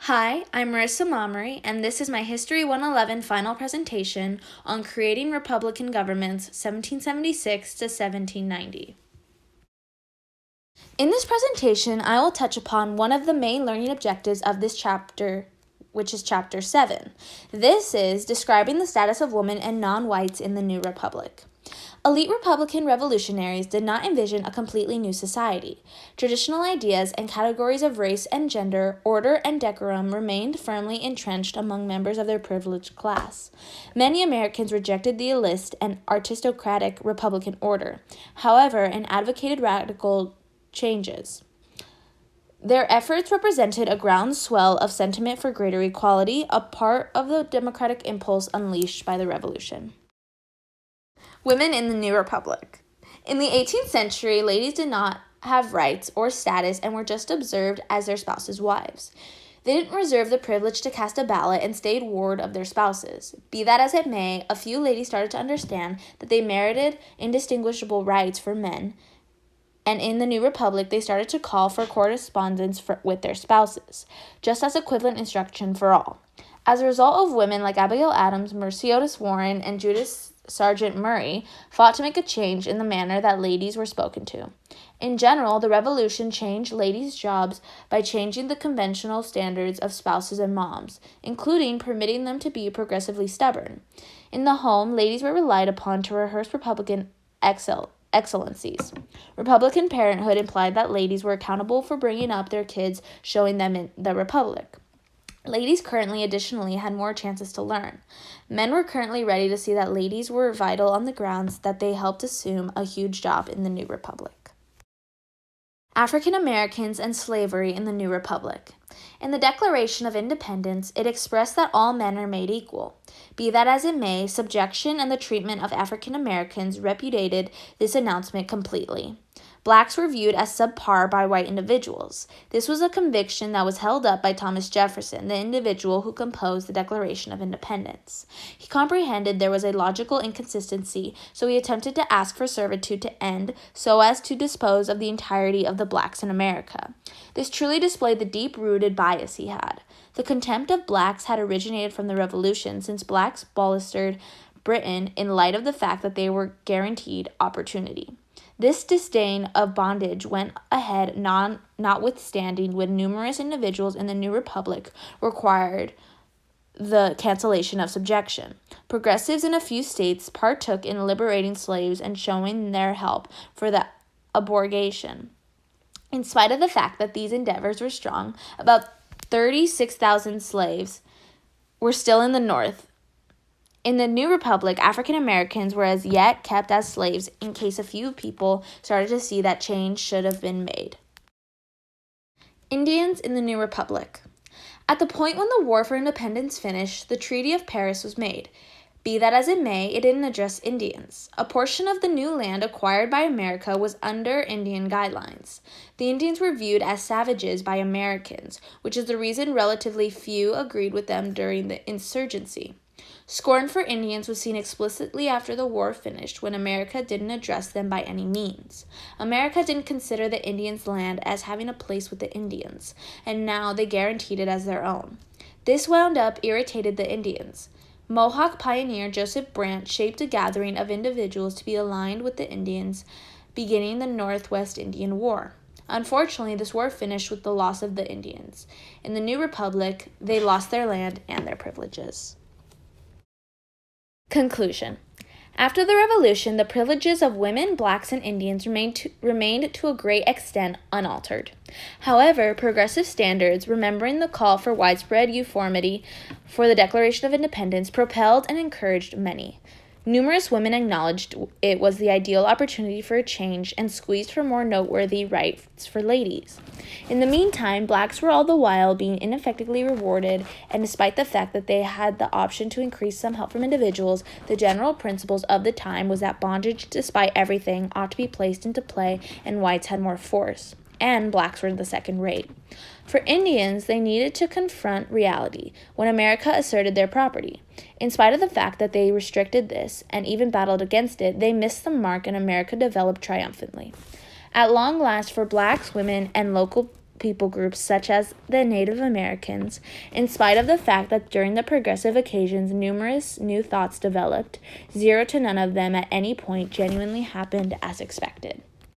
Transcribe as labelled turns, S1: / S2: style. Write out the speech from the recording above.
S1: Hi, I'm Marissa Momary, and this is my History 111 final presentation on creating Republican governments 1776 to 1790. In this presentation, I will touch upon one of the main learning objectives of this chapter, which is Chapter 7. This is describing the status of women and non-whites in the new republic. Elite Republican revolutionaries did not envision a completely new society. Traditional ideas and categories of race and gender, order and decorum remained firmly entrenched among members of their privileged class. Many Americans rejected the elitist and aristocratic Republican order, however, and advocated radical changes. Their efforts represented a groundswell of sentiment for greater equality, a part of the democratic impulse unleashed by the revolution. Women in the New Republic. In the 18th century, ladies did not have rights or status and were just observed as their spouses' wives. They didn't reserve the privilege to cast a ballot and stayed ward of their spouses. Be that as it may, a few ladies started to understand that they merited indistinguishable rights for men, and in the New Republic, they started to call for correspondence with their spouses, just as equivalent instruction for all. As a result of women like Abigail Adams, Mercy Otis Warren, and Judith Sargent Murray fought to make a change in the manner that ladies were spoken to. In general, the revolution changed ladies' jobs by changing the conventional standards of spouses and moms, including permitting them to be progressively stubborn. In the home, ladies were relied upon to rehearse Republican excellencies. Republican parenthood implied that ladies were accountable for bringing up their kids, showing them in the republic. Ladies currently additionally had more chances to learn. Men were currently ready to see that ladies were vital on the grounds that they helped assume a huge job in the new republic. African Americans and slavery in the new republic. In the Declaration of Independence, it expressed that all men are made equal. Be that as it may, subjection and the treatment of African Americans repudiated this announcement completely. Blacks were viewed as subpar by white individuals. This was a conviction that was held up by Thomas Jefferson, the individual who composed the Declaration of Independence. He comprehended there was a logical inconsistency, so he attempted to ask for servitude to end so as to dispose of the entirety of the blacks in America. This truly displayed the deep-rooted bias he had. The contempt of blacks had originated from the Revolution, since blacks bolstered Britain in light of the fact that they were guaranteed opportunity. This disdain of bondage went ahead notwithstanding when numerous individuals in the new republic required the cancellation of subjection. Progressives in a few states partook in liberating slaves and showing their help for the abrogation. In spite of the fact that these endeavors were strong, about 36,000 slaves were still in the North. In the New Republic, African Americans were as yet kept as slaves in case a few people started to see that change should have been made. Indians in the New Republic. At the point when the War for Independence finished, the Treaty of Paris was made. Be that as it may, it didn't address Indians. A portion of the new land acquired by America was under Indian guidelines. The Indians were viewed as savages by Americans, which is the reason relatively few agreed with them during the insurgency. Scorn for Indians was seen explicitly after the war finished, when America didn't address them by any means. America didn't consider the Indians' land as having a place with the Indians, and now they guaranteed it as their own. This wound up irritated the Indians. Mohawk pioneer Joseph Brant shaped a gathering of individuals to be aligned with the Indians, beginning the Northwest Indian War. Unfortunately, this war finished with the loss of the Indians. In the New Republic, they lost their land and their privileges. Conclusion. After the Revolution, the privileges of women, blacks, and Indians remained to a great extent unaltered. However, progressive standards, remembering the call for widespread uniformity for the Declaration of Independence, propelled and encouraged many. Numerous women acknowledged it was the ideal opportunity for a change and squeezed for more noteworthy rights for ladies. In the meantime, blacks were all the while being ineffectively rewarded, and despite the fact that they had the option to increase some help from individuals, the general principles of the time was that bondage, despite everything, ought to be placed into play, and whites had more force, and blacks were the second rate. For Indians, they needed to confront reality when America asserted their property. In spite of the fact that they restricted this and even battled against it, they missed the mark and America developed triumphantly. At long last, for blacks, women, and local people groups such as the Native Americans, in spite of the fact that during the progressive occasions numerous new thoughts developed, zero to none of them at any point genuinely happened as expected.